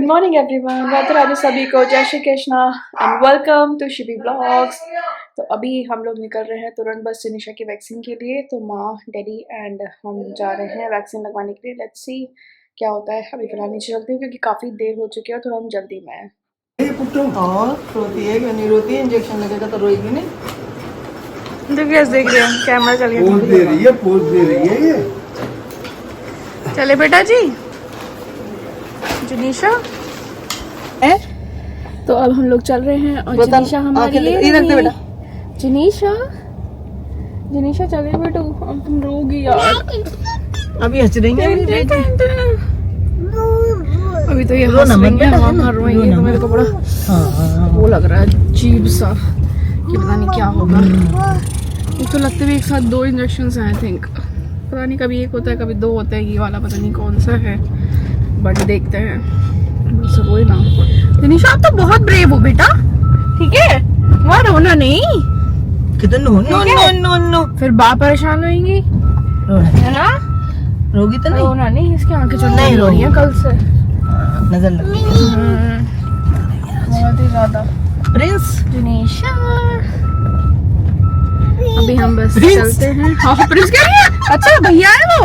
Morning everyone, Radhe Radhe सभी को, जय Shri Krishna and welcome to Shivi blogs. तो अभी हम लोग निकल रहे हैं तुरंत बस जिनिशा की वैक्सीन के लिए। तो माँ, डैडी एंड हम जा रहे हैं वैक्सीन लगवाने के लिए। लेट्स सी क्या होता है। अभी फिलहाल नीचे चलती हूँ क्योंकि काफ़ी देर हो चुकी है और थोड़ा हम जल्दी में हैं। रोती है क्यों नहीं रोती है? इंजेक्शन लगेगा तो रोएगी नहीं। देखिए देख रहे हैं कैमरा चलिए पोज दे रही है, पोज दे रही है ये। चले बेटा जी जिनिशा है। तो अब हम लोग चल रहे हैं और जिनिशा हमारी बेटा जिनिशा जिनिशा चले बेटो, अब तुम रोगी यार। अभी हंस रही है अभी तो ये हंस रही है, वहाँ रोएंगे तो मेरे को बड़ा वो लग रहा है अजीब सा कि पता नहीं क्या होगा। एक तो लगते भी एक साथ 2 इंजेक्शन हैं आई थिंक। पता नहीं कभी एक होता है कभी 2 होता है। ये वाला पता नहीं कौन सा है बट देखते हैं। बस वही ना। जिनिशा आप तो बहुत ब्रेव हो बेटा, ठीक है? वहाँ रोना नहीं, कितने नो नो नो नो फिर बाप परेशान होंगी है ना। रोगी तो नहीं? रोना नहीं, इसकी आंखें चल नहीं हो रही हैं कल से, नजर लग बहुत ही ज्यादा। प्रिंस जिनिशा अभी हम बस चलते हैं। हाँ प्रिंस कह रही है। अच्छा भैया है वो,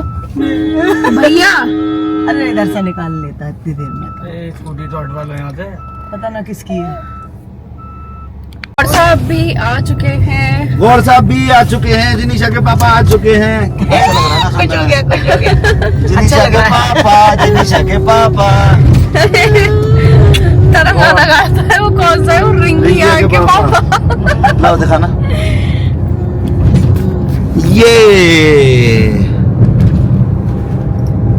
भैया। अरे इधर से निकाल लेता इतनी देर में। स्कूटी तो हटवा लो यहाँ से। पता ना किसकी है। और साहब भी आ चुके हैं। गौर साहब भी आ चुके हैं, जिनिशा के पापा आ चुके हैं। कुछ हो गया कुछ हो गया। जिनिशा के पापा, जिनिशा के पापा। तेरा गाना गाता है वो कौन सा है? वो रिंगिया के पापा। लाओ दिखाना। ये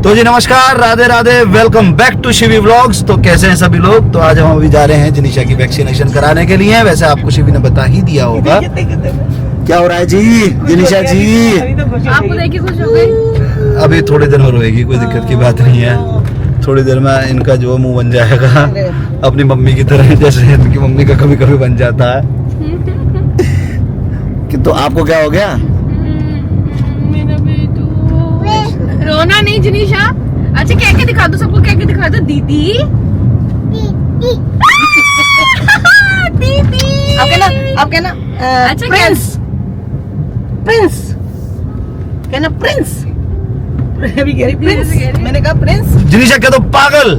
तो जी नमस्कार, Radhe Radhe, welcome back to Shivi vlogs. तो कैसे हैं सभी लोग? तो आज हम अभी जा रहे हैं जिनिशा की वैक्सीनेशन कराने के लिए। वैसे आपको शिवी ने बता ही दिया होगा क्या हो रहा है जी। जिनिशा जी आपको देख के खुश हो गई? अभी थोड़ी देर में रोएगी, कोई दिक्कत की बात नहीं है। थोड़ी देर में इनका जो मुंह बन जाएगा अपनी मम्मी की तरह, जैसे इनकी मम्मी का कभी कभी बन जाता है। कि तो आपको क्या हो गया? मेरा बेटू रोना नहीं जिनिशा। अच्छा कह के दिखा दो सबको, कह के दिखा दो दीदी दीदी। आप कहना अच्छा प्रिंस प्रिंस कहना प्रिंस। अभी कह रही प्रिंस, मैंने कहा प्रिंस। जिनिशा कह दो पागल,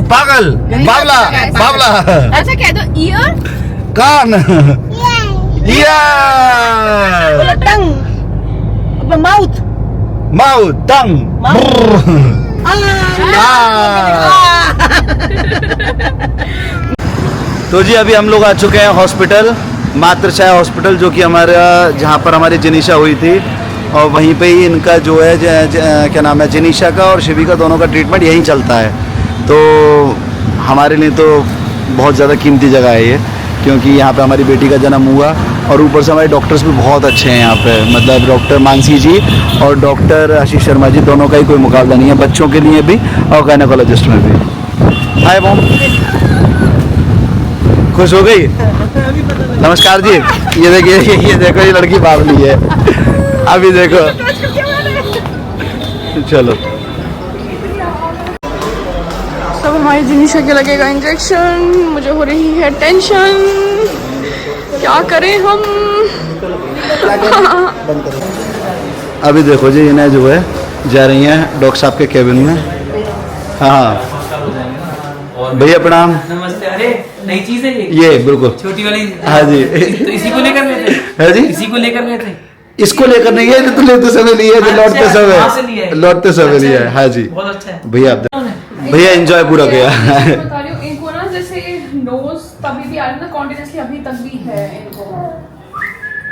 पागल, बावला, बावला। अच्छा कह दो ईयर, कान, ईयर, टंग, माउथ, माउथ, टंग। तो जी अभी हम लोग आ चुके हैं हॉस्पिटल, मातृछाया हॉस्पिटल, जो कि हमारा जहाँ पर हमारी जिनिशा हुई थी। और वहीं पे ही इनका जो है क्या नाम है, जिनिशा का और शिवी का दोनों का ट्रीटमेंट यहीं चलता है। तो हमारे लिए तो बहुत ज़्यादा कीमती जगह है ये, क्योंकि यहाँ पे हमारी बेटी का जन्म हुआ और ऊपर से हमारे डॉक्टर्स भी बहुत अच्छे हैं यहाँ पे। मतलब डॉक्टर मानसी जी और डॉक्टर आशीष शर्मा जी, दोनों का ही कोई मुकाबला नहीं है, बच्चों के लिए भी और गायनेकोलॉजिस्ट में भी। हाय मॉम, खुश हो गई? नमस्कार जी। ये देखिए, ये देखो, ये लड़की बावली है। अभी देखो, चलो सब हमारी जिनिशा के लगेगा इंजेक्शन। मुझे हो रही है टेंशन, क्या करें हम। अभी देखो जी, इन्हें जो है जा रही हैं डॉक्टर साहब के केबिन में। हाँ भैया प्रणाम। नमस्ते। अरे नई चीज है ये बिल्कुल छोटी वाली। हाँ जी। तो इसी को लेकर गए थे? है जी, इसी को लेकर गए थे? इसको लेकर नहीं है, तो लेते समय लिए, अच्छा, लौटते वहाँ से लिया समय, है। लौटते समय अच्छा, लिया है। हाँ जी बहुत अच्छा है भैया, आप भैया एंजॉय पूरा किया। बता रही हूँ इनको ना, जैसे नोज तभी भी आ रहा था कॉन्टिन्यूसली, अभी तक भी है इनको।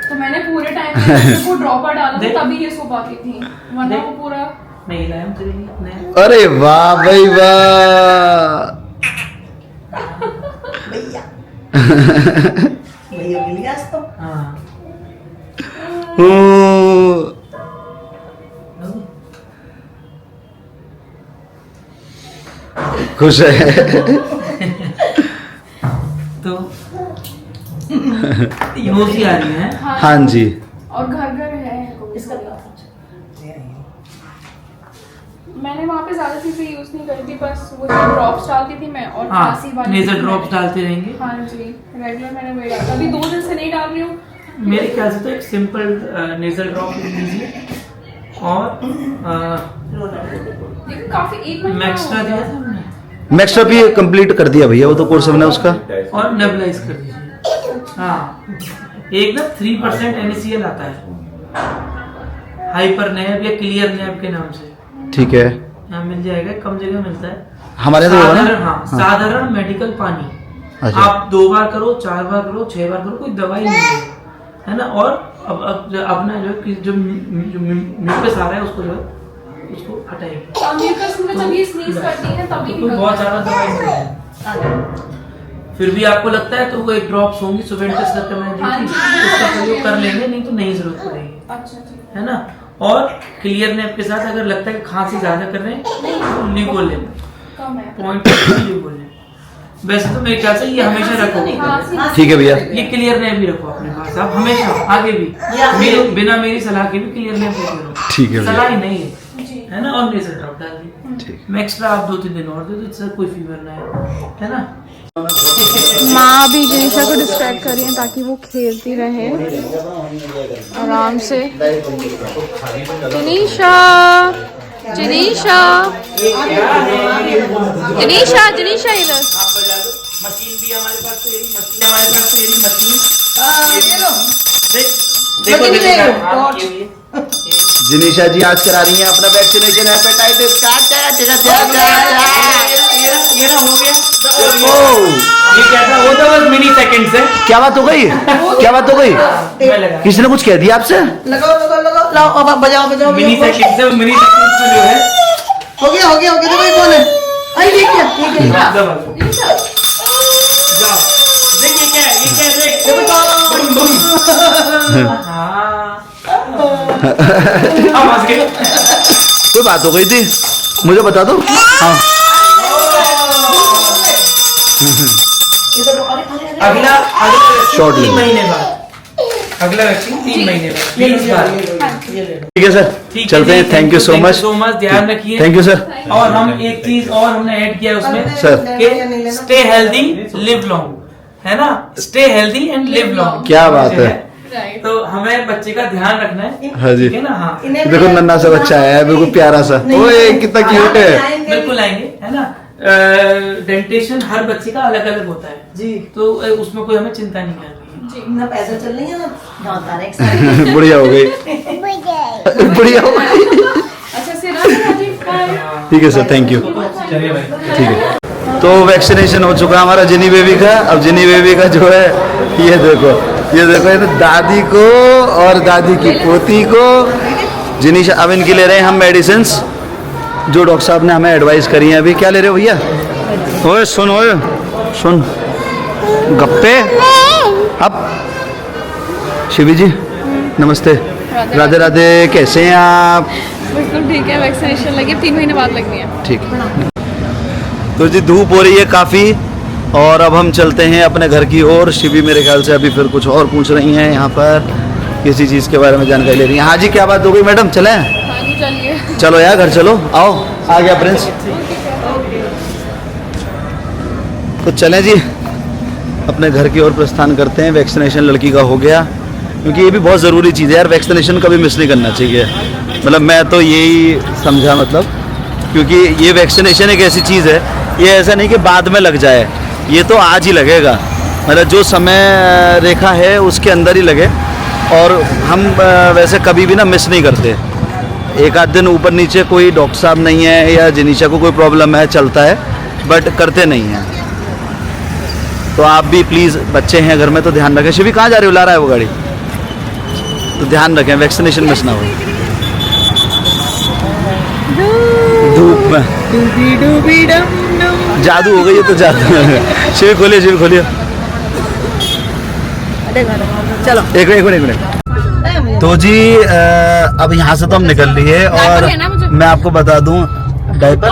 तो मैंने पूरे टाइम में इसको ड्रॉपर डाला था तभी ये सो पाती थी, वरना वो पूरा नहीं लाया हम तेरे लिए। अरे वाह भाई वाह। भैया मिल गया तो। हाँ खुश है। तो इमोजी आ रही है। हाँ जी। और घर घर है इसका। मैंने वहाँ पे ज्यादा चीजें यूज नहीं करी थी, बस वो ड्रॉप्स डालती थी मैं और खांसी हाँ वाली नेजल ड्रॉप्स डालते रहेंगे। हाँ जी, रेगुलर मैंने वही डाला। अभी 2 दिन से नहीं डाल रही हूँ। मेरे ख्याल से तो एक सिंपल नेजल ड्रॉप ले लीजिए और लेकिन काफी एक महीना मैक्स्ट्रा हो दिया गया। था हमने मैक्स्ट्रा भी कंप्लीट कर दिया भैया, वो तो कोर्स हमने उसका। और नेबुलाइज कर दीजिए। हाँ एक ना 3% NaCl आता है हाइपर नैब या क्लियर नैब के नाम से, ठीक है, यहाँ मिल जाएगा, कम जगह मिलता है। हमारे तो होगा ना। साधारण, हाँ साधारण मेडिकल पानी अच्छा। आप 2 बार करो, 4 बार करो, 6 बार करो, कोई दवाई नहीं है ना। और अब अपना जो म्यूकस आ रहा है उसको जो है उसको हटाएंगे। और म्यूकस में जब ये स्नीज करती है तभी तो बहुत ज्यादा दवाई नहीं है। फिर भी आपको लगता है तो वो एक ड्रॉप्स होंगी सुवेंटस करके मैंने दी थी, उसका प्रयोग कर लेंगे, नहीं तो नहीं जरूरत पड़ेगी, अच्छा जी। है ना। और क्लियर नैप के साथ अगर लगता है कि खांसी ज्यादा कर रहे हैं तो लीगो लें, कम है। पॉइंट लीगो लें। वैसे तो मेरे ख्याल से ये हमेशा रखो, ठीक है भैया। ये क्लियर नैप भी रखो अपने पास, आप हमेशा आगे भी बिना मेरी सलाह के भी क्लियर नैप लेते रहो। ठीक है भैया। सलाह ही नहीं है ना। और नेजल ड्रॉप डाल दी, ठीक। मैं एक्स्ट्रा आप 2-3 दिन और दे दो, इससे कोई फीवर ना है ना। माँ अभी जनीशा को डिस्ट्रैक्ट कर रही है ताकि वो खेलती रहे आराम से। जनीशा जनीशा जनीशा जनीशा इधर। मशीन भी हमारे पास तेरी मशीन, हमारे पास तेरी मशीन। देखो जिनीशा जी आज करा रही हैं अपना वैक्सीनेशन हेपेटाइटिस का। ये ना हो गया। ओह, ये क्या था? वो तो बस मिनी सेकंड से क्या बात हो गई? क्या बात हो गई? मैं लगा किसी ने कुछ कह दिया आपसे? लगाओ लगाओ लगाओ, लाओ अब आप बजाओ बजाओ। मिनी सेकंड से, मिनी सेकंड से जो है हो गया देखो ये कौन है? आई ये क्या? दबा दो। जाओ देखिए क्या है, ये क्या है, देख देखो तो बूम बूम। हाँ आवाज गई। कोई बात हो गई थी, मुझे बता दो। हाँ, अगला Short 3 ले। महीने बाद, अगला वैक्सीन 3 महीने बाद 20 बार। ठीक है सर, ठीक चलते हैं। Thank you so much. ध्यान रखिए। Thank you sir. और हम एक चीज और हमने ऐड किया है उसमें सर। कि स्टे हेल्दी लिव लॉन्ग, है ना। Stay healthy and live long, क्या बात है। तो हमें बच्चे का ध्यान रखना है, हाँ जी। ठीक है ना। हाँ देखो नन्ना सा बच्चा है, बिल्कुल प्यारा सा। ओए कितना क्यूट है। बिल्कुल आएंगे, है ना। डेंटेशन हर बच्चे का अलग अलग होता है जी। तो उसमें कोई हमें चिंता नहीं करनी है। ना पैसा चल रही है ना दांत आ रहे हैं। बढ़िया हो गई, बढ़िया हो गई। अच्छा से राजीव बाय। ठीक है सर, थैंक यू। चलिए भाई। ठीक है, तो वैक्सीनेशन हो चुका हमारा जिनी बेबी का। अब जिनी बेबी का जो है ये देखो ये तो दादी को और दादी की पोती को जिनीशा। अब इनकी ले रहे हैं हम मेडिसिन्स जो डॉक्टर साहब ने हमें एडवाइस करी है। अभी क्या ले रहे हो भैया? ओए सुन गप्पे। अब शिवी जी नमस्ते, राधे राधे, कैसे हैं आप? बिल्कुल ठीक है, वैक्सीनेशन लगी 3 महीने बाद लगनी है। ठीक है। तो जी धूप हो रही है काफ़ी और अब हम चलते हैं अपने घर की ओर। शिवी मेरे ख्याल से अभी फिर कुछ और पूछ रही हैं यहाँ पर, किसी चीज़ के बारे में जानकारी ले रही हैं। हाँ जी, क्या बात हो गई मैडम? चलें? हाँ जी चलिए। चलो यार घर चलो, आओ। आ गया प्रिंस। तो चलें जी, अपने घर की ओर प्रस्थान करते हैं। वैक्सीनेशन लड़की का हो गया, क्योंकि ये भी बहुत ज़रूरी चीज़ है यार। वैक्सीनेशन कभी मिस नहीं करना चाहिए, मतलब मैं तो यही समझा, मतलब क्योंकि ये वैक्सीनेशन एक ऐसी चीज़ है, ये ऐसा नहीं कि बाद में लग जाए, ये तो आज ही लगेगा। मतलब जो समय रेखा है उसके अंदर ही लगे। और हम वैसे कभी भी ना मिस नहीं करते। एक आध दिन ऊपर नीचे कोई डॉक्टर साहब नहीं है या जिनीशा को कोई प्रॉब्लम है, चलता है, बट करते नहीं हैं। तो आप भी प्लीज़, बच्चे हैं घर में तो ध्यान रखें। शिवी कहाँ जा रहे हो? ला रहा है वो गाड़ी, तो ध्यान रखें, वैक्सीनेशन मिस ना हो। धूप में जादू हो गई है तो जादू। शिवी खोलिए, शिवी खोलिए। चलो एक मिनट। तो जी अब यहाँ से तो हम निकल लिए और मैं आपको बता दूं, डायपर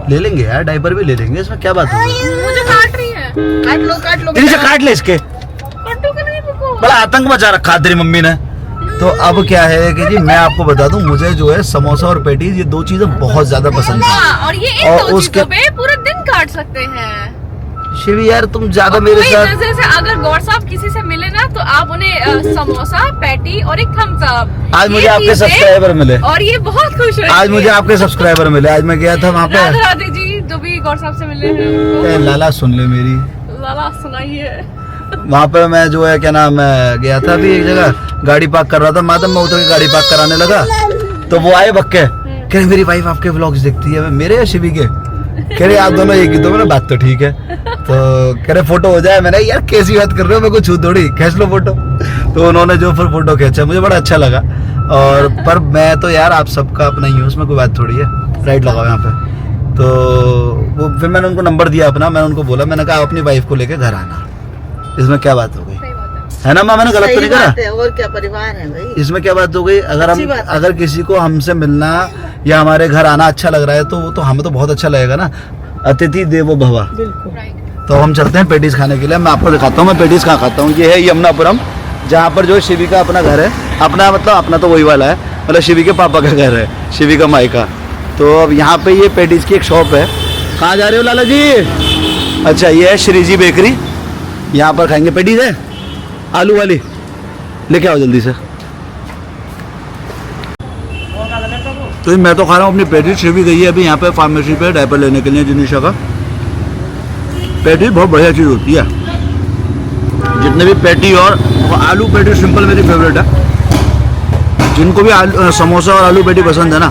ले लेंगे यार, डायपर भी ले लेंगे, इसमें क्या बात है? मुझे काट रही है। काट लो इनसे काट ले इसके। काटो कि नहीं रुको। बड़ा आतंक मचा रखा तेरी मम्मी ने। तो अब क्या है कि जी मैं आपको बता दूं, मुझे जो है समोसा और पैटीज ये 2 चीजें बहुत ज्यादा पसंद है। और ये इन 2 चीजों पे पूरा दिन काट सकते हैं। शिवी यार तुम ज्यादा मेरे साथ, जैसे अगर गौर साहब किसी से मिले ना तो आप उन्हें समोसा, पैटी और एक थम्स अप। आज मुझे आपके सब्सक्राइबर मिले और ये बहुत खुश हो। आज मुझे आपके सब्सक्राइबर मिले। आज मैं गया था वहाँ पे। राधे राधे जी, जो भी गौर साहब से मिले हैं लाला सुन ले मेरी, लाला सुनाइए। वहाँ पे मैं जो है क्या नाम है गया था अभी एक जगह, गाड़ी पार्क कर रहा था, मातम में उतर के गाड़ी पार्क कराने लगा तो वो आए बक्के, कह रहे मेरी वाइफ आपके व्लॉग्स देखती है। मेरे या शिवी के? कह रहे आप दोनों एक ही। तो मैंने बात तो ठीक है, तो कह रहे फोटो हो जाए। मैंने यार कैसी बात कर रहे हो, मैं कुछ छू थोड़ी, खींच लो फोटो। तो उन्होंने जो फिर फोटो खींचा मुझे बड़ा अच्छा लगा। और पर मैं तो यार आप सबका अपना ही हूँ, उसमें कोई बात थोड़ी है। राइट लगाओ यहाँ पे। तो वो फिर मैंने उनको नंबर दिया अपना, मैंने उनको बोला, मैंने कहा अपनी वाइफ को लेके घर आना। इसमें क्या बात हो गई है ना माँ? मैंने गलत तो नहीं करा? और क्या परिवार है भाई, इसमें क्या बात हो गई? अगर किसी को हमसे मिलना या हमारे घर आना अच्छा लग रहा है तो हमें तो बहुत अच्छा लगेगा ना। अतिथि देवो भव। तो हम चलते हैं पेटीज खाने के लिए। मैं आपको दिखाता हूँ मैं पेटीज कहाँ खाता हूँ। ये है यमुनापुरम, जहाँ पर जो शिवी का अपना घर है। अपना मतलब अपना तो वही वाला है, मतलब शिवी के पापा का घर है, शिवी का मायका। तो अब यहाँ पे ये पेटीज की एक शॉप है। कहाँ जा रहे हो लाला जी? अच्छा ये है श्री जी बेकरी, यहाँ पर खाएंगे। पेटीज है आलू वाली, लेके आओ जल्दी से। तो मैं तो खा रहा हूँ अपनी पेटीज। शिवी गई है अभी यहाँ पे फार्मेसी पे डायपर लेने के लिए जिनिशा का। पेटीज बहुत बढ़िया चीज़ होती है। जितने भी पेटी और आलू पेटी सिंपल मेरी फेवरेट है। जिनको भी समोसा और आलू पेटी पसंद है ना,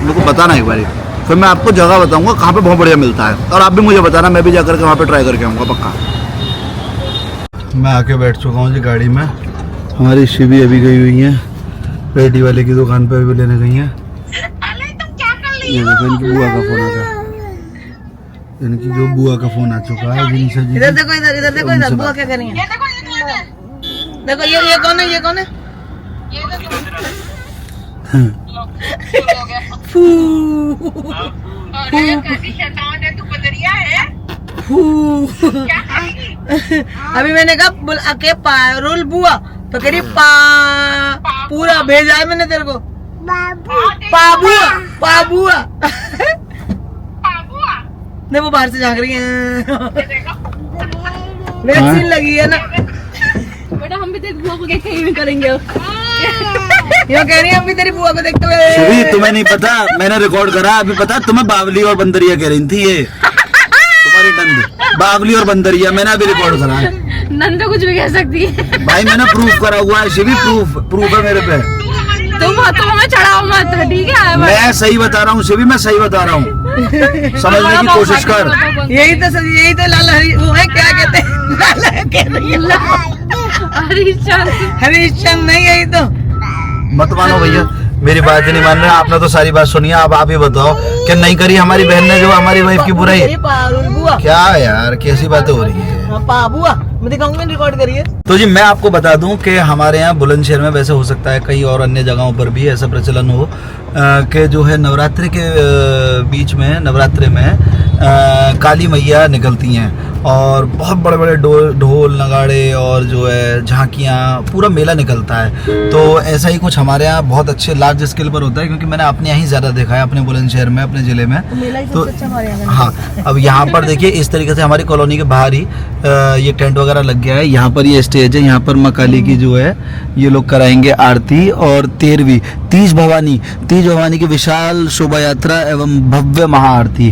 मेरे को बताना एक बारी, फिर मैं आपको जगह बताऊंगा कहाँ पे बहुत बढ़िया मिलता है। और आप भी मुझे बताना, मैं भी जाकर के वहाँ पे ट्राई करके आऊँगा पक्का। मैं आके बैठ चुका हूँ जी गाड़ी में। हमारी शिवी अभी गई हुई है पेटी वाले की दुकान पे, अभी लेने गई है। ये देखो इनकी बुआ का फोन आ गया, इनकी जो बुआ का फोन आ चुका है जिनिशा जी। इधर देखो, इधर देखो, इधर बुआ क्या कर रही है? देखो ये कौन है? ये कौन है? अभी मैंने कहा बुला के पारुल बुआ, तो कह रही पूरा भेजा है मैंने तेरे को। पाबुआ पाबुआ। नहीं वो बाहर से झांक रही है, वैक्सीन लगी है ना। बेटा हम भी तेरी बुआ को देख के ही करेंगे। ये कह रही है हम भी तेरी बुआ को देखते हुए। शिवी तुम्हें नहीं पता, मैंने रिकॉर्ड करा। अभी पता तुम्हें बावली और बंदरिया कह रही थी, ये तुम्हारी नंद बावली और बंदरिया मैंने अभी रिकॉर्ड करा है। नंद तो कुछ भी कह सकती है भाई, मैंने प्रूफ करा हुआ है शिवी, प्रूफ है मेरे पे। तुम हमें चढ़ाओ मत, ठीक है? मैं सही बता रहा हूँ शिवी, मैं सही बता रहा हूँ, समझने की कोशिश कर। यही तो लाला वो है, क्या कहते हैं लाला हरीशचंद नहीं, यही तो। मत मानो भैया, मेरी बात ही नहीं मान रहे। आपने तो सारी बात सुनी है, अब आप ही बताओ कि नहीं करी हमारी बहन ने जो हमारी वाइफ की बुराई। क्या यार कैसी बातें हो रही है? मैं दिखाऊंगा, रिकॉर्ड करिए। तो जी मैं आपको बता दूं कि हमारे यहाँ बुलंदशहर में, वैसे हो सकता है कई और अन्य जगहों पर भी ऐसा प्रचलन हो कि जो है नवरात्रि के बीच में, नवरात्रि में काली मैया निकलती हैं और बहुत बड़े बड़े ढोल नगाड़े और जो है झांकियाँ, पूरा मेला निकलता है। तो ऐसा ही कुछ हमारे यहाँ बहुत अच्छे लार्ज स्केल पर होता है, क्योंकि मैंने अपने यहाँ ही ज़्यादा देखा है, अपने बुलंदशहर में, अपने ज़िले में। तो हाँ, अब यहाँ पर देखिए इस तरीके से हमारी कॉलोनी के बाहर ही ये टेंट वगैरह लग गया है। यहाँ पर ये स्टेज है, यहाँ पर माँ काली की जो है ये लोग कराएंगे आरती। और 13वीं तीज भवानी की विशाल शोभा यात्रा एवं भव्य महाआरती।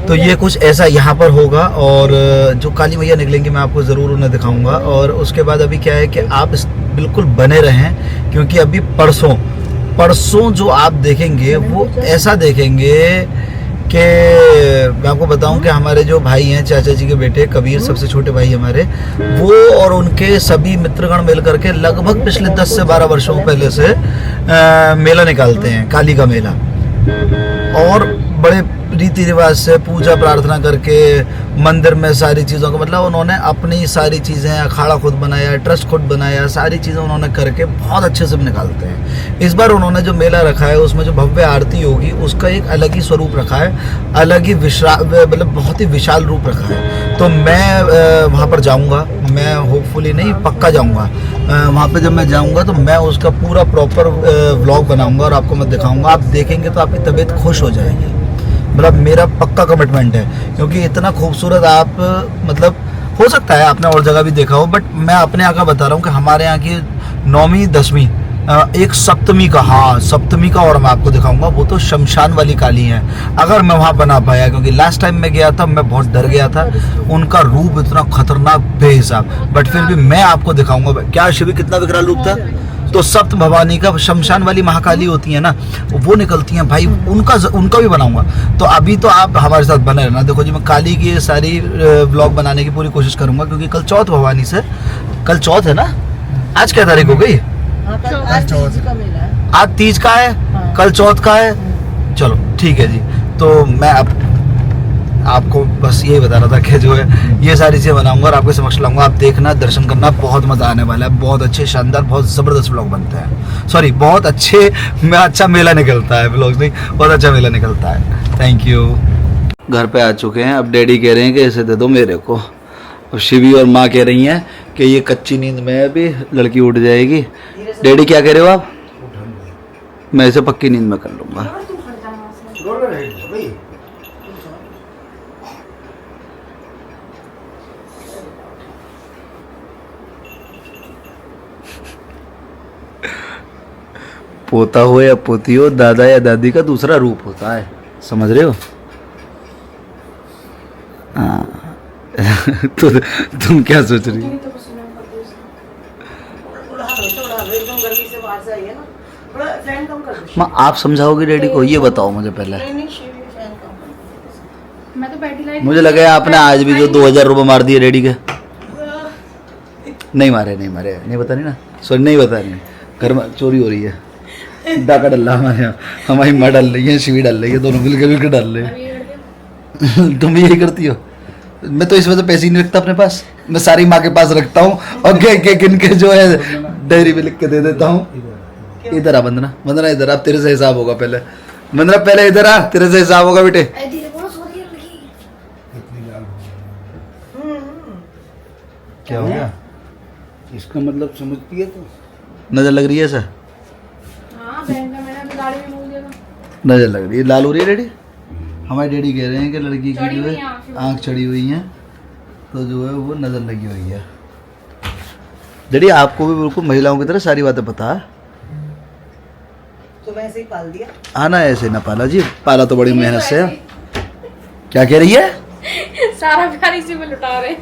तो ये कुछ ऐसा यहाँ पर होगा। और जो काली मैया निकलेंगे मैं आपको ज़रूर उन्हें दिखाऊंगा। और उसके बाद अभी क्या है कि आप बिल्कुल बने रहें, क्योंकि अभी परसों जो आप देखेंगे वो ऐसा देखेंगे कि मैं आपको बताऊं कि हमारे जो भाई हैं, चाचा जी के बेटे कबीर, सबसे छोटे भाई हमारे, वो और उनके सभी मित्रगण मिल करके लगभग पिछले 10 से 12 वर्षों पहले से मेला निकालते हैं, काली का मेला। और बड़े रीति रिवाज से पूजा प्रार्थना करके मंदिर में सारी चीज़ों को, मतलब उन्होंने अपनी सारी चीज़ें, अखाड़ा खुद बनाया, ट्रस्ट खुद बनाया, सारी चीज़ें उन्होंने करके बहुत अच्छे से निकालते हैं। इस बार उन्होंने जो मेला रखा है उसमें जो भव्य आरती होगी उसका एक अलग ही स्वरूप रखा है, अलग ही मतलब बहुत ही विशाल रूप रखा है। तो मैं वहाँ पर जाऊँगा, मैं होपफुली नहीं पक्का जाऊँगा वहाँ पे। जब मैं जाऊँगा तो मैं उसका पूरा प्रॉपर व्लॉग बनाऊँगा और आपको मैं दिखाऊँगा। आप देखेंगे तो आपकी तबीयत खुश हो जाएगी, मतलब मेरा पक्का कमिटमेंट है। क्योंकि इतना खूबसूरत आप, मतलब हो सकता है आपने और जगह भी देखा हो, बट मैं अपने यहाँ का बता रहा हूँ कि हमारे यहाँ की 9वीं 10वीं एक सप्तमी का, हाँ सप्तमी का, और मैं आपको दिखाऊंगा वो तो शमशान वाली काली है। अगर मैं वहाँ बना पाया, क्योंकि लास्ट टाइम मैं गया था मैं बहुत डर गया था, उनका रूप इतना खतरनाक बेहिसाब, बट फिर भी मैं आपको दिखाऊंगा। क्या शिवी कितना विकराल रूप था। तो सप्त भवानी का, शमशान वाली महाकाली होती है ना, वो निकलती हैं भाई, उनका भी बनाऊंगा। तो अभी तो आप हमारे साथ बने रहना। देखो जी, मैं काली की सारी व्लॉग बनाने की पूरी कोशिश करूंगा, क्योंकि कल चौथ भवानी से, कल चौथ है ना, आज क्या तारीख हो गई, आज तीज का मेला है। आज तीज का है, कल चौथ का है। चलो ठीक है जी। तो मैं अब आपको बस यही बता रहा था कि जो है ये सारी चीज़ें बनाऊंगा और आपके समक्ष लाऊंगा। आप देखना, दर्शन करना, बहुत मज़ा आने वाला है। बहुत अच्छे, शानदार, बहुत ज़बरदस्त व्लॉग बनते हैं। सॉरी, बहुत अच्छे में अच्छा मेला निकलता है, व्लॉग नहीं, बहुत अच्छा मेला निकलता है। Thank you. घर पे आ चुके हैं। अब डैडी कह रहे हैं कि इसे दे दो मेरे को। अब शिवी और माँ कह रही हैं कि ये कच्ची नींद में है, अभी लड़की उठ जाएगी। डैडी क्या कह रहे हो आप? मैं इसे पक्की नींद में कर लूँगा। पोता हो या पोती हो, दादा या दादी का दूसरा रूप होता है, समझ रहे हो? हाँ। तो तुम क्या सोच रही हो? माँ आप समझाओगे डैडी को, ये बताओ मुझे पहले। मैं तो बैठी लाइट, मुझे लगा आपने आज भी जो 2000 रुपये मार दिए डैडी के। नहीं मारे, नहीं मारे, नहीं बता नहीं ना, सॉरी नहीं बता नहीं। घर में चोरी हो रही है, डाका डल रहा हमारे यहाँ, हमारी माँ डाल रही है, शिवी डाल रही है, दोनों मिलकर डाल रहे हैं। तुम भी यही करती हो? मैं तो इस वजह से पैसे ही नहीं रखता अपने पास, मैं सारी माँ के पास रखता हूँ और गिन के जो है डायरी में लिख के दे देता हूँ। इधर आ वंदना, वंदना इधर आ, तेरे से हिसाब होगा पहले। वंदना पहले इधर आ, तेरे से हिसाब होगा बेटे। क्या हो गया? इसका मतलब समझती है तो? नजर लग रही है सर? हाँ बहन का मैंने अभी गाड़ी में बोल दिया था। नजर लग रही है। लाल हो रही है डैडी? हमारे डैडी कह रहे हैं कि लड़की की चढ़ी जो हुई है है आँख चढ़ी हुई है, तो जो है वो नजर लगी हुई है। डैडी आपको भी बिल्कुल महिलाओं की तरह सारी बातें पता है? तो वैसे ही पाल दिया। हाँ ना, ऐसे ना पाला जी, पाला तो बड़ी मेहनत से है। क्या कह रही है? सारा प्यार इसी में लुटा रहे।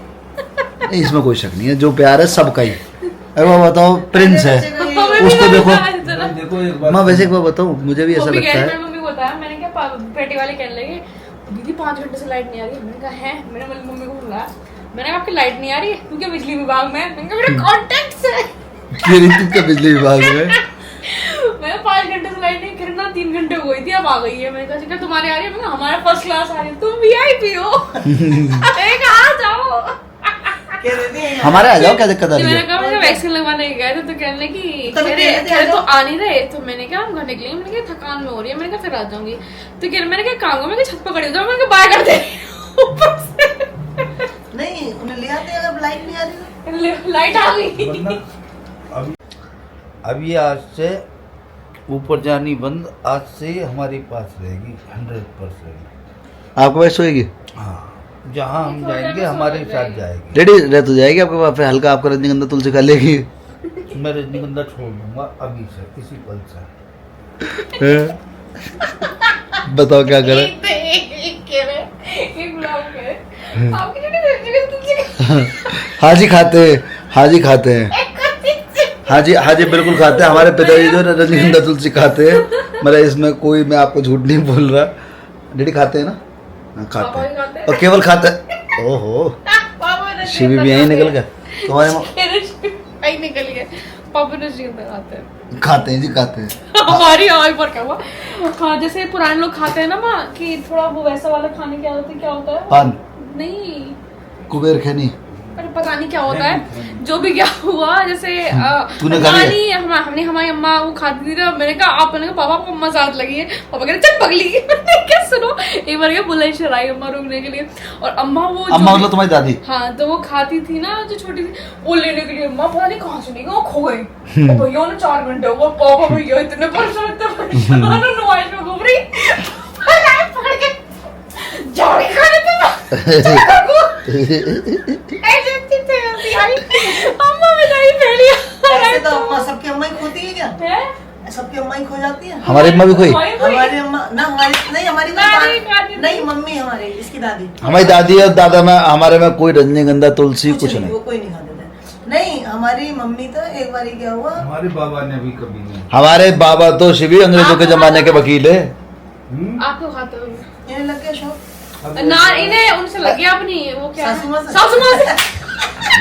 नहीं, इसमें कोई शक नहीं है, जो प्यार है सबका ही। अरे वो बताओ, प्रिंस है, उसको देखो। देखो एक बार माँ वैसे एक बार बताऊँ, मुझे भी ऐसा लगता है। मम्मी को बताया, मैंने क्या पेटी वाले कहने लगे दीदी 5 घंटे से लाइट नहीं आ रही। मैंने कहा है, मैंने मम्मी को बुलाया, मैंने कहा आपकी लाइट नहीं आ रही है, तू क्या बिजली विभाग में? मैंने कहा मेरा कॉन्टेक्ट है। कह रही तू क्या बिजली विभाग में? मैं 5 घंटे से लाइट नहीं, करना 3 घंटे हो गई थी, अब आ गई है। मैंने कहा तुम्हारी आ रही है? मैंने कहा हमारा फर्स्ट क्लास आ रही है, तुम वीआईपी हो। मैंने कहा आ जाओ, हमारे आ जाओ, क्या दिक्कत आ रही मैंने है? कहा मुझे वैक्सीन लगवाने गए थे, तो कहने की तो तो आ नहीं रहे, तो मैंने कहा हम घर निकलेंगे, मैंने कहा थकान में हो रही है, मैंने कहा फिर आ जाऊंगी। तो कह मैंने कहा काम, मैंने छत पर खड़ी हो जाओ, मैंने कहा बाय कर दे। नहीं उन्हें ले आते अगर लाइट नहीं आ रही तो। लाइट आ गई। वरना अब ये आज से ऊपर जानी बंद, आज से ही हमारे पास रहेगी 100%। आपके पास सोएगी? हाँ, जहाँ हम जाएंगे हमारे साथ जाएगी। डैडी रह तो जाएगी आपके पास, फिर हल्का आपका रजनीगंधा तुलसी खा लेगी। मैं रजनीगंधा छोड़ दूंगा अभी से, इसी पल से। बताओ क्या करें? हाजी खाते हैं, हाजी खाते हैं, हाजी हाजी बिल्कुल खाते हैं। हमारे पिताजी जो है रजनीगंधा तुलसी खाते हैं, मतलब इसमें कोई, मैं आपको झूठ नहीं बोल रहा। डैडी खाते हैं ना? हाँ, खाते हैं, और केवल खाते हैं। ओहो, शिवी भी यहीं निकल गया तुम्हारे। निकल गया, पापा रजनीगंधा खाते हैं। खाते हैं जी, खाते हैं। हमारी आग पर क्या हुआ। हाँ जैसे पुराने लोग खाते हैं ना माँ कि थोड़ा वो वैसा वाला खाने की आदत है, क्या होता है पान, नहीं कुबेर खैनी, अरे पता नहीं क्या होता है, जो भी क्या हुआ जैसे तूने खा लिया? नहीं हमने हमारी अम्मा वो खाती थी ना, मैंने कहा आप, मैंने कहा पापा आपको अम्मा साथ लगी है, पापा कह रहे चल पगली। मैंने क्या सुनो, एक बार क्या बुलंदशहर आई अम्मा रुकने के लिए, और अम्मा वो अम्मा मतलब तुम्हारी दादी? हाँ तो वो खाती थी ना जो छोटी थी, वो लेने के लिए अम्मा पता नहीं कहाँ से नहीं वो खो गई। और भैया ने 4 घंटे हुआ, पापा भैया इतने परेशान नुमाइश में घूम रही पकड़ के जाओ खाने पे अम्मा बताई पहली ऐसे तो अम्मा सबकी अम्मा ही खोती है क्या? सबकी अम्मा ही खो जाती है। हमारी अम्मा भी खोई? हमारी अम्मा ना, हमारी नहीं, हमारी दादी नहीं, मम्मी हमारी, इसकी दादी। हमारी दादी और दादा में, हमारे में कोई रजनीगंधा तुलसी कुछ नहीं, वो कोई नहीं खाते थे। नहीं हमारी मम्मी तो एक बार क्या हुआ, हमारे बाबा ने भी कभी नहीं। हमारे बाबा तो शिवी अंग्रेजों के जमाने के वकील है। आप क्यों खाते हो? इन्हें लग गया शौक ना इन्हें उनसे लग गया अपनी वो क्या सासू माँ से। सासू माँ से।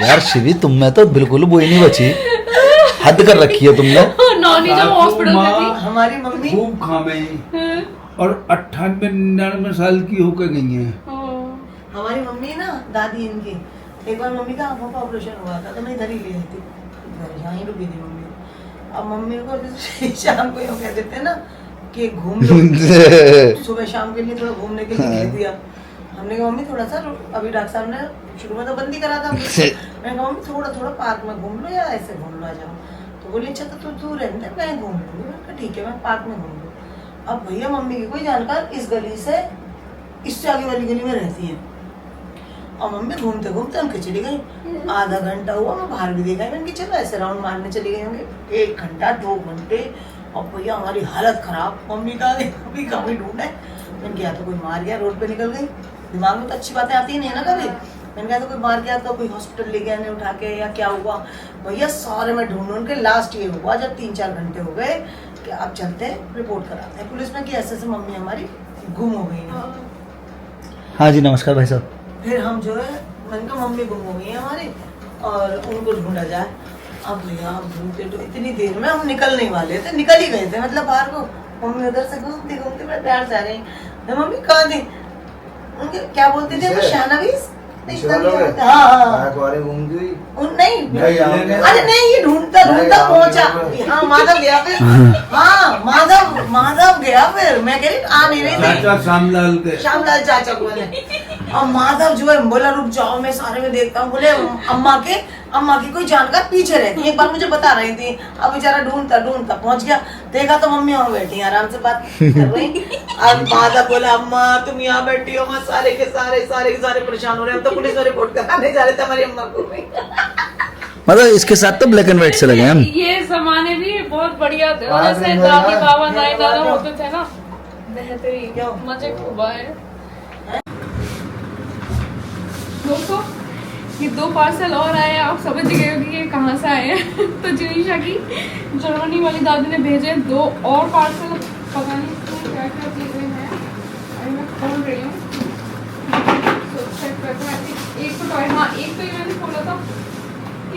यार शिवी तुम में तो बिल्कुल वो ही नहीं बची, हद कर रखी है तुमने। नॉनी जब हॉस्पिटल में थी हमारी मम्मी खूब खा गई और 98-99 साल की होकर गई है। हमारी मम्मी ना, दादी इनकी, एक बार मम्मी का आंखों का ऑपरेशन हुआ था तो मैं इधर ही ले आई थी, यहाँ ही रुकी थी मम्मी। अब मम्मी को शाम को यूँ कह देते हैं ना कि घूम लो, सुबह शाम के लिए थोड़ा घूमने के लिए भेज दिया। हमने कहा मम्मी थोड़ा सा, अभी डॉक्टर साहब ने शुरू में तो बंदी करा था, मैंने कहा मम्मी थोड़ा थोड़ा पार्क में घूम लो या ऐसे घूम लो आ जाओ। तो बोली अच्छा तो तू रहने मैं घूम लूँगी। मैंने कहा ठीक है मैं पार्क में घूम लूँ। अब भैया मम्मी की कोई जानकार इस गली से इससे आगे वाली गली में रहती है, और मम्मी घूमते घूमते हम चली गई। आधा घंटा हुआ, मैं बाहर भी देखा, मैंने चलो ऐसे राउंड मारने चली गई होंगे, 1 घंटा 2 घंटे। और भैया हमारी हालत खराब, मम्मी का कभी कभी ढूंढे, मैंने कहा तो कोई मार गया, रोड पे निकल गई। दिमाग में तो अच्छी बातें आती ही नहीं है ना कभी। मैंने कहा तो कोई मार गया तो कोई हॉस्पिटल ले गया नहीं उठा के, या क्या हुआ। भैया सारे में ढूंढ के लास्ट ये हुआ जब 3-4 घंटे हो गए कि अब चलते रिपोर्ट कराते हैं पुलिस में कि ऐसे ऐसे मम्मी हमारी गुम हो गई है। हाँ जी नमस्कार भाई साहब। फिर हम जो है, मैंने कहा मम्मी गुम हो गई है हमारी और उनको ढूंढा जाए। अब भैया हम ढूंढते तो इतनी देर में हम निकलने वाले थे, निकल ही गए थे मतलब बाहर को। मम्मी उधर से घूमती घूमती बड़े प्यार से आ रही, मम्मी कहाँ थी, उनके क्या बोलते थे वो, शाहनवीज अरे नहीं ये ढूंढता ढूंढता पहुंचा। हाँ माधव गया फिर, हाँ माधव गया फिर, मैं कह रही आ नहीं रही थी, श्यामलाल चाचा को बोले। और माधव जो है बोला रुक जाओ मैं सारे में देखता हूँ, बोले अम्मा की कोई जानकार पीछे रहती, एक बार मुझे बता रही थी। अब बेचारा ढूंढता ढूंढता पहुंच गया, देखा तो मम्मी वहाँ बैठी आराम से बात कर रही। अब माधव बोला अम्मा तुम यहाँ बैठी हो, सारे के सारे परेशान हो रहे हैं, हम तो पुलिस में रिपोर्ट कराने जा रहे थे हमारी अम्मा को। मतलब इसके साथ तो ब्लैक एंड व्हाइट से लगे हम। ये जमाने भी बहुत बढ़िया थे, जैसे दादी बाबा नाई दादा होते थे ना, बेहतरीन मजे खूब आए। दोस्तों ये 2 पार्सल और आए, आप समझ गए हो कि ये कहाँ से आए हैं। तो जिनीशा की जर्मनी वाली दादी ने भेजे 2 और पार्सल, पता नहीं क्या क्या चीज़ें हैं, अभी मैं खोल रही हूँ। एक तो टॉय, हाँ एक तो ये मैंने खोला था,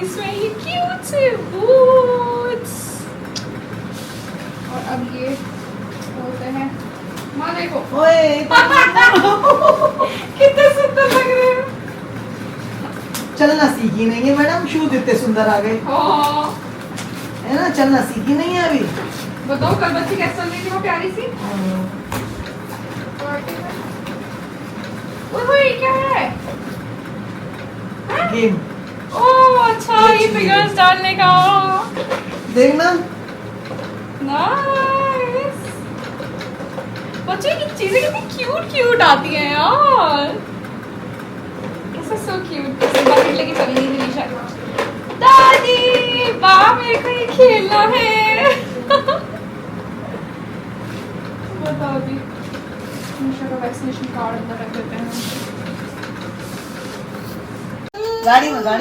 इसमें ये क्यूट से बूट्स, और अब ये बोलते हैं माँ देखो कितने सुंदर लग रहे हैं। चलना सीखी नहीं है मैडम, शूज इतने सुंदर आ गए है ना, चलना सीखी नहीं है अभी। बताओ कल बच्ची कैसे चल रही थी वो प्यारी सी। ओए क्या है? गेम। ओह अच्छा ये फिगर्स डालने का, देखना नाइस। बच्चे की चीजें कितनी क्यूट आती हैं यार, so cute। बकेट लेके चली गई निशा, दादी वाह मेरे को ये खेलना है। बताओ दी, निशा का वैक्सीनेशन कार्ड अंदर रख देते हैं।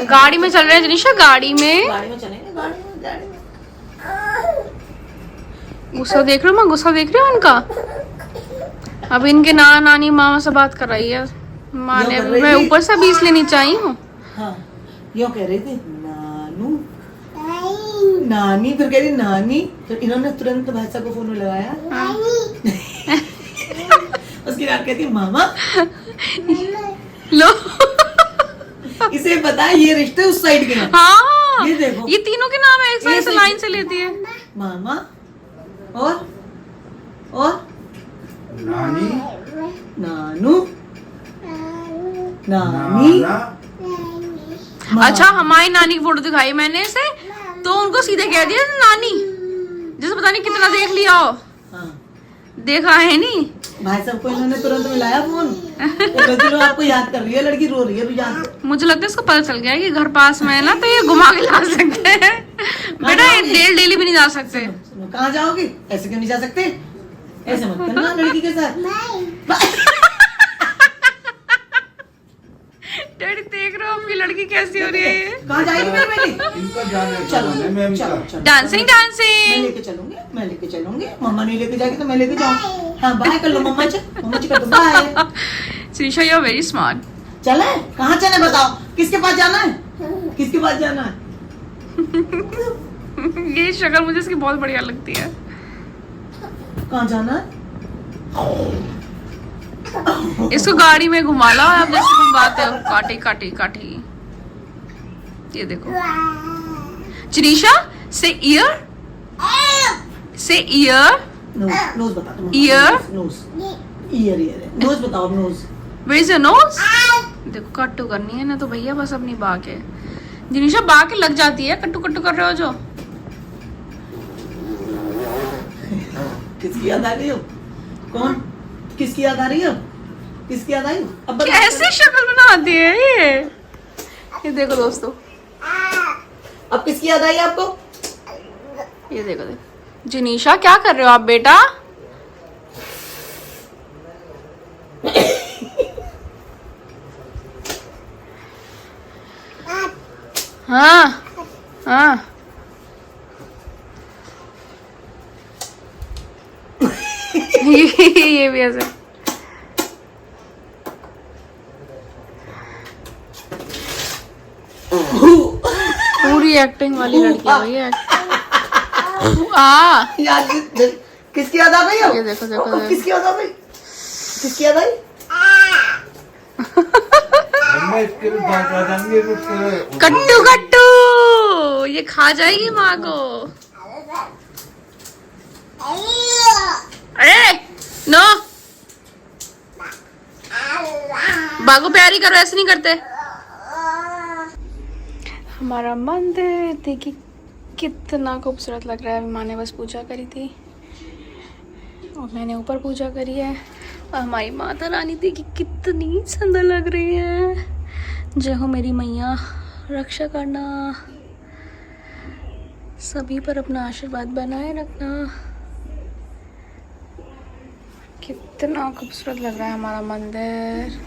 गाड़ी में चल रहे हैं निशा, गाड़ी में चलेंगे, गाड़ी में। गुस्सा देख रहे हो माँ, गुस्सा देख रहे हो इनका। अब इनके नाना नानी मामा से बात कर रही है माँ ने, मैं ऊपर से 20 लेनी चाहिए हूँ। हाँ यो कह रही थी नानू नानी, फिर कह रही नानी, फिर इन्होंने तुरंत भाई साहब को फोन में लगाया। उसकी रात कहती मामा। लो इसे पता है ये रिश्ते उस साइड के हैं। हाँ, ये देखो, ये तीनों के नाम एक साइड से ये लाइन से लेती है। मामा और नानी, नानू, नानी। अच्छा, हमारी नानी की फोटो दिखाई मैंने इसे, तो उनको सीधे कह दिया नानी, जैसे पता नहीं कितना देख लिया हो। हाँ। देखा है नहीं भाई साहब को इन्होंने तुरंत मिलाया फोन। वो कहती लो आपको याद कर रही है, लड़की रो रही है भी याद। मुझे लगता है इसको पता चल गया है कि घर पास में है ना, तो ये घुमा के ला सकते हैं। बेटा ये डेली भी नहीं जा सकते। सुनो, कहाँ जाओगी? ऐसे क्यों नहीं जा सकते? ऐसे मत करना लड़की के साथ। डैडी देख रहे हो अपनी लड़की कैसी हो रही है ये। कहाँ जाएगी मेरी बेटी? इनका जाने का चलो है, मैं इनका। चलो चलो। डांसिंग मैं डांसिंग। लेके चलूंगी, मैं लेके चलूंगी। मम्मा नहीं लेके जाएगी तो मैं लेके जाऊँ। हाँ बाय कर लो मम्मा जी, मम्मा जी कर दो bye. Shrisha you are very smart. चले? कहाँ चले बताओ? किसके पास जाना है? किसके पास जाना है? ये शक्ल मुझे इसकी बहुत बढ़िया लगती है। कहाँ जाना है? इसको गाड़ी में घुमा लो आप, जैसे घुमाते हो काटी काटी काटी। ये देखो जनीशा, से ईयर, से ईयर, नोज, नोज बता दो। Ear? Nose, ear, ear, nose बताओ nose. Where is your nose? देखो कट्टू करनी है ना तो भैया बस अपनी बा के। जनीशा बा के लग जाती है, कट्टू कट्टू कर रहे हो जो। किसकी याद आ रही हो? कौन? किसकी याद आ रही हो? किसकी याद आई? अब बताओ। कैसे शक्ल बनाती है ये देखो दोस्तों, अब किसकी याद आई आपको? ये देखो देखो। जनीशा क्या कर रहे हो आप बेटा? हाँ हाँ ये भी ऐसे। पूरी एक्टिंग वाली लड़की है भैया। याद किसकी याद आ गई हो? ये देखो देखो देखो। किसकी याद आ गई? किसकी याद आई? मैं इसके भी बात आ जाएंगे कुछ। कट्टू कट्टू, ये खा जाएगी माँ को। अरे नो, बागो प्यारी करो, ऐसे नहीं करते। हमारा मंदिर देखिए कितना खूबसूरत लग रहा है। माँ ने बस पूजा करी थी और मैंने ऊपर पूजा करी है। और हमारी माता रानी देखिए कितनी सुंदर लग रही है। जय हो मेरी मैया, रक्षा करना, सभी पर अपना आशीर्वाद बनाए रखना। कितना खूबसूरत लग रहा है हमारा मंदिर।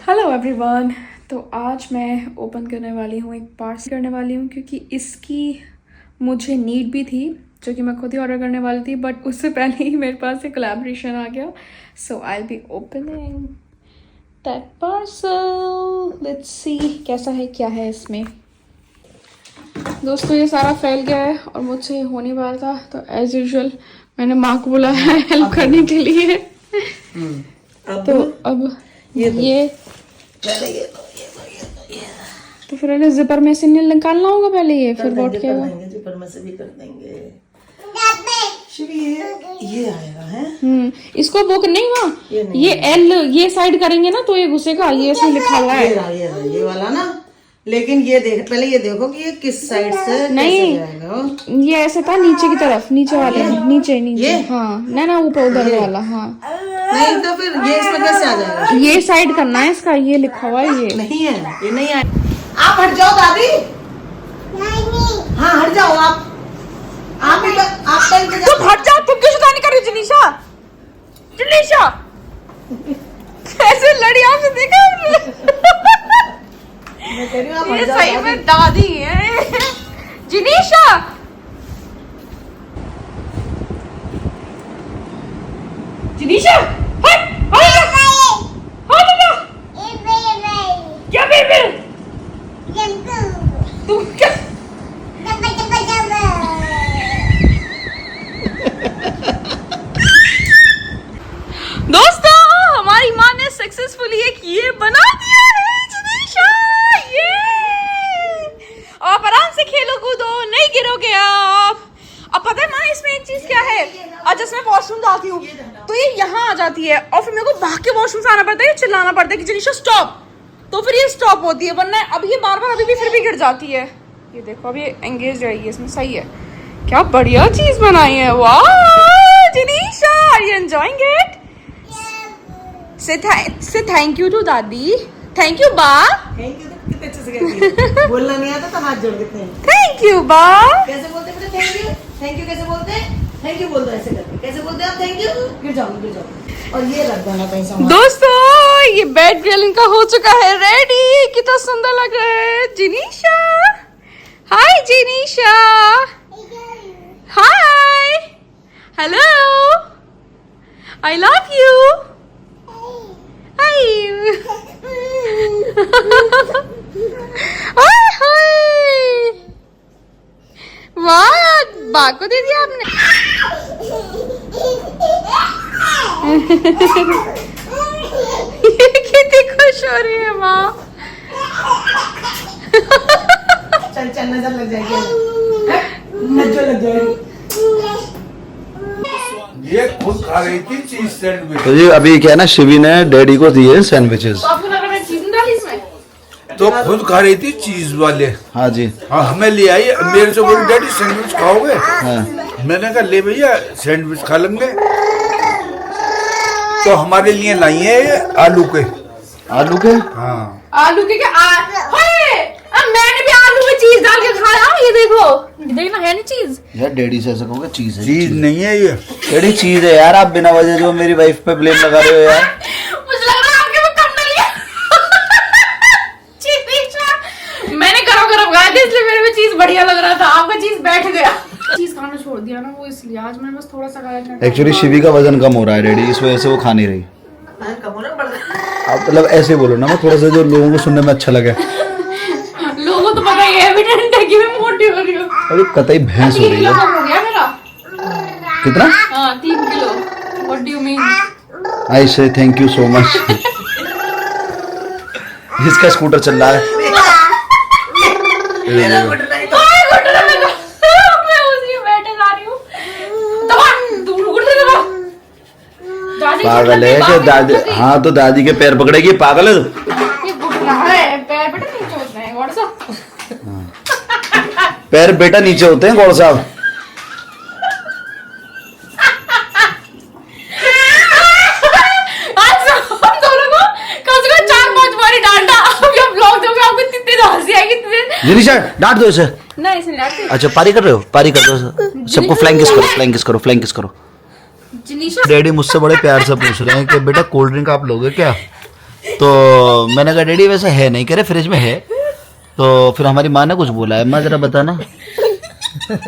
हेलो एवरीवन, तो आज मैं ओपन करने वाली हूँ, एक पार्सल करने वाली हूँ, क्योंकि इसकी मुझे नीड भी थी, जो कि मैं खुद ही ऑर्डर करने वाली थी, बट उससे पहले ही मेरे पास एक कोलैबोरेशन आ गया। So I be opening that parcel. Let's see कैसा है, क्या है इसमें। दोस्तों ये सारा फैल गया है और मुझसे होने वाला था, तो एज यूजुअल मैंने माँ को बुलाया है हेल्प करने के लिए। तो अब ये तो फिर जिपर में से निकालना होगा पहले, ये फिर वोट क्या होगा। जिपर में से भी कर देंगे। ये आएगा है। इसको वो नहीं हुआ, ये एल ये साइड करेंगे ना तो ये घुसेगा। ये ऐसे लिखा हुआ है ये वाला ना, लेकिन ये देख पहले, ये देखो कि ये किस साइड से नहीं जाएगा। ये ऐसे था नीचे की तरफ, नीचे वाले नीचे नीचे। हाँ ना ऊपर उधर वाला। हाँ नहीं तो फिर ये इसमें कैसे आ जाएगा? ये साइड करना है इसका, ये लिखा हुआ है। ये नहीं है, ये नहीं है। आप हट जाओ दादी। नहीं। हाँ हट जाओ आप तुम हट जाओ। तुम क्यों शैतानी कर रही हो जनीशा? जनीशा कैसे लड़ी आपसे, देखा आपने? ये सही में दादी है जनीशा। जनीशा हट हट हट। क्या गिरोगे आप। अब पता है माँ इसमें एक चीज क्या है, और जैसे मैं वॉशरूम जाती हूँ तो ये यहाँ आ जाती है और फिर मेरे को भाग के वॉशरूम से आना पड़ता है, चिल्लाना पड़ता है कि जनीशा स्टॉप, तो फिर ये स्टॉप होती है, वरना अब ये बार बार अभी भी फिर भी गिर जाती है। ये देखो अब ये एंगेज रहेगी इसमें, सही है। क्या बढ़िया चीज बनाई है, वाह जनीशा, आर यू एंजॉयिंग इट? से थैंक यू टू दादी। थैंक यू बा। थैंक यू तो कितने अच्छे से कहती है। बोलना नहीं आता तो हाथ जोड़ देते हैं। थैंक यू बा। कैसे बोलते हैं थैंक यू? थैंक यू कैसे बोलते हैं? थैंक यू बोल दो ऐसे करके। कैसे बोलते हैं आप थैंक यू? गिर जाओ। और ये रख देना कहीं संभाल। दोस्तों ये बेड ग्रिल इनका हो चुका है रेडी। कितना सुंदर लग रहा है। जिनीशा, हाय जिनीशा, हाय, हेलो, आई लव यू, हाय, हाय हाय, वाह बाग को दे दिया आपने। ये कितनी खुश हो रही है माँ। चल नजर लग जाएगी। नजर लग जाएगी। ये खुद खा रही थी चीज सैंडविच। तो जी अभी क्या है ना, शिवी ने डैडी को दिए सैंडविचेस। आपको लग रहा है चीज नहीं डाली इसमें? तो खुद खा रही थी चीज वाले। हाँ जी। हाँ हमें ले आई, मेरे से बोली डैडी सैंडविच खाओगे? हाँ। मैंने कहा ले भैया सैंडविच खा लेंगे। तो हमारे लिए लाई है ये आलू के। आलू के? हाँ आलू के क्या? मैंने भी आलू में चीज डाल के खाया। ये देखो, देखना है नहीं चीज। यार डैडी से ऐसा कहोगे चीज है? चीज नहीं है ये डैडी चीज है यार। आप बिना वजह जो मेरी वाइफ पे ब्लेम लगा रहे हो यार। मुझे लग रहा है आपके में कम नहीं है। चीज मैंने गरम खाया था इसलिए मेरे में चीज बढ़िया लग रहा था, आपका चीज बैठ गया। चीज खाना छोड़ दिया ना वो, इसलिए आज मैंने बस थोड़ा सा खाया। एक्चुअली शिवी का वजन कम हो रहा है डैडी, इस वजह से वो खा नहीं रही। आप मतलब ऐसे बोलो ना, मैं थोड़ा सा जो लोगों को सुनने में अच्छा लगे। लोगों को तो पता ही है एविडेंट है कि मैं मोटी हो रही हूँ। अरे कतई भैंस हो 3 रही किलो है। कम हो गया मेरा। कितना? हाँ 3 kilo. What do you mean? I say thank you so much. इसका स्कूटर चल रहा है। मैं उसी में बैठे जा रही हूँ। पागल है कि दादी? हाँ तो दादी के पैर पकड़ेगी, पागल है। ये घुटना है, पैर बेटा नीचे होते हैं गौड़ साहब। पैर बेटा नीचे होते हैं गौड़ साहब। आज हम दोनों को कम से कम 4-5 बार डांटा। अब ये ब्लॉग दोगे आपको कितनी हंसी आएगी इतने। जिनीशा डांट दो इसे। नहीं इसे नहीं डांटती। अच्छा पारी कर रहे हो? पारी कर दो सबको। फ्लैंकिस करो, फ्लैंकिस करो, फ्लैंकिस करो। जिनीशा डैडी मुझसे बड़े प्यार से पूछ रहे हैं कि बेटा कोल्ड ड्रिंक आप लोगे क्या? तो मैंने कहा डैडी वैसे है नहीं, कह रहे फ्रिज में है। तो फिर हमारी माँ ने कुछ बोला है, माँ जरा बताना।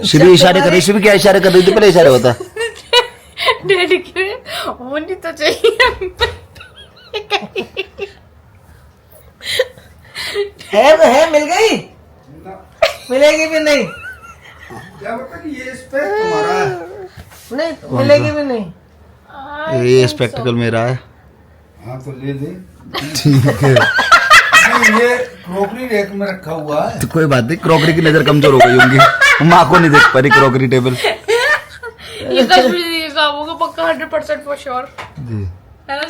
शिवी इशारे कर रही, शिवी क्या इशारे कर रही थी? पहले इशारे बता। डैडी के होनी तो चाहिए। है मिल गई? मिलेगी भी नहीं? क्या बता कि ये स्पेक्ट तुम्हारा है? नहीं मिलेगी भी नहीं। ये स्पेक्टिकल मेरा है। हाँ तो ले ले। ठीक है। नहीं ये क्रोकरी रैक में रखा हुआ है। तो कोई बात नहीं, क्रॉकरी की नजर कमजोर हो गई होंगी, माँ को नहीं देख पा रही क्रॉकरी टेबल। ये कश्मीरी काम होगा पक्का 100% फॉर श्योर। जी। है ना?